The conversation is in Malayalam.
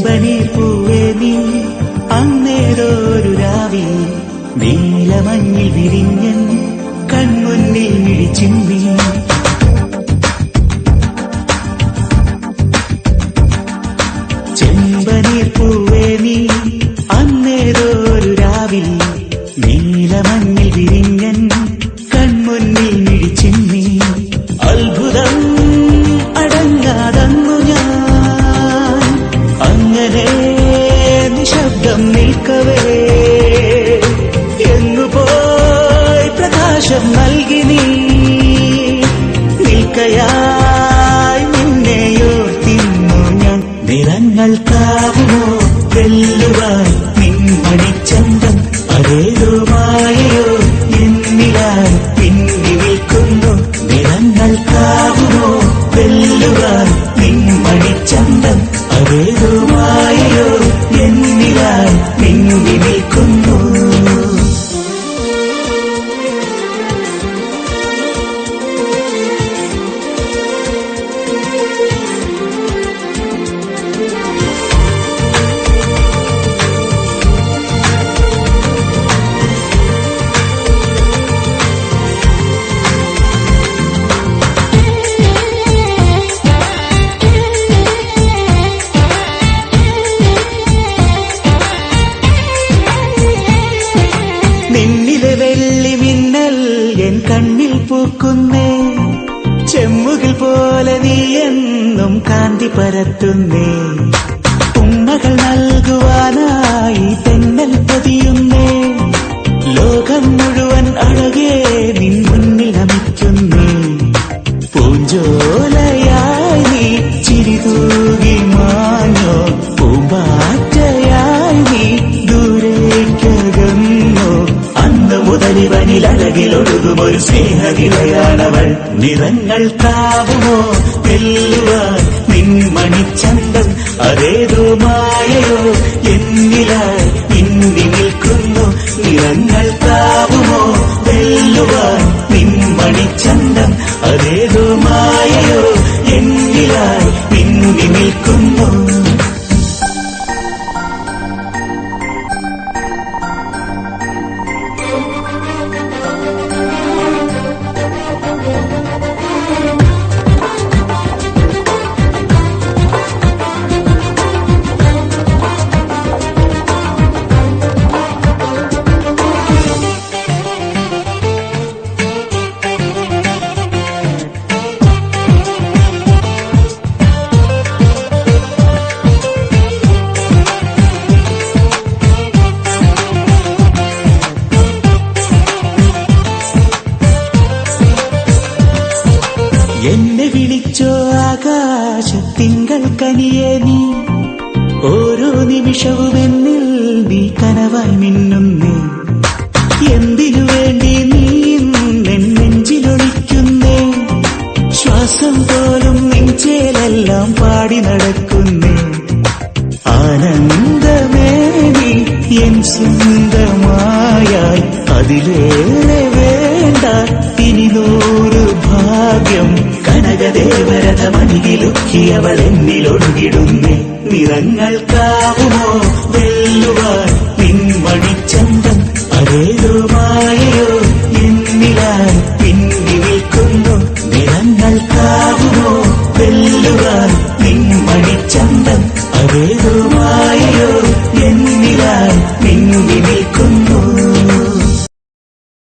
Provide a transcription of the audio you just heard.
ചെമ്പനീർ പൂവേ നീ അന്നേരൊരു രാവിൽ നീലമഞ്ഞിൽ വിരിഞ്ഞൻ കൺമുന്നിൽ മിഴിച്ചിന്തി. ചെമ്പനീർ പൂവേ നീ അന്നേരൊരു രാവിൽ നീലമഞ്ഞിൽ വിരിഞ്ഞൻ കൺമുന്നിൽ മിഴിച്ചിന്തി. അത്ഭുതം അടങ്ങാതന്നു ഞാൻ അങ്ങനെ നിശബ്ദം നിൽക്കവേ എങ്ങുപോയി പ്രകാശം നൽകി നീ നിൽക്കയായി നിന്നെയോർത്തിന്നു ഞാൻ. നിറങ്ങൾക്കാവുമോ വെല്ലുവാൻ നിൻമണിച്ചന്തം അതേതോ മായയോ എന്നിലായി പിന്നി നിൽക്കുന്നു. നിറങ്ങൾക്കാവുമോ വെല്ലുവാൻ നിൻമണിച്ചന്തം അതേതോ മായയോ എന്നിലായി പിന്നി നിൽക്കുന്നു. നിന്നിലെ വെള്ളി മിന്നൽ എൻ കണ്ണിൽ പൂക്കുന്നേ ചെമ്മുകിൽ പോലെ നീ എന്നും കാന്തി പരത്തുന്നേ. ഉമ്മകൾ നൽകുവാനായി തെന്നൽ പതിയുന്നേ ലോകം മുഴുവൻ അഴകേ നിൻ മുന്നിൽ നമിക്കുന്നേ. പൂഞ്ചോലയായി നീ ചിരിതൂകി മാഞ്ഞോ പൂമ്പാറ്റയായി നീ ദൂരേക്കകന്നോ. അന്ന് മുതലിവനിലഴകിലൊഴുകുമൊരു സ്നേഹനിലയാണവൾ. നിറങ്ങൾക്കാവുമോ വെല്ലുവാൻ നിൻമണിച്ചന്തം അതേതോ മായയോ എന്നിലായി പിന്നി നിൽക്കുന്നു. നിറങ്ങൾക്കാവുമോ വെല്ലുവാൻ നിൻമണിച്ചന്തം അതേതോ മായയോ എന്നിലായി പിന്നി നിൽക്കുന്നു. എന്നെ വിളിച്ചോ ആകാശത്തിങ്കൾ കനിയേ നീ ഓരോ നിമിഷവും എന്നിൽ നീ കനവായി മിന്നുന്നേ. എന്തിനു വേണ്ടി നീ എൻ നെഞ്ചിലൊളിക്കുന്നേ ശ്വാസം പോലും നെഞ്ചേലെല്ലാം പാടി നടക്കുന്നേ. ആനന്ദമേ നീ എൻ സ്വന്തമായായി അതിലേറെ വേണ്ട ഇനി 100 ഭാഗ്യം. കനകദേവരഥമണികിലുക്കിയവൾ എന്നിലൊഴുകിടുന്നേ. നിറങ്ങൾക്കാവുമോ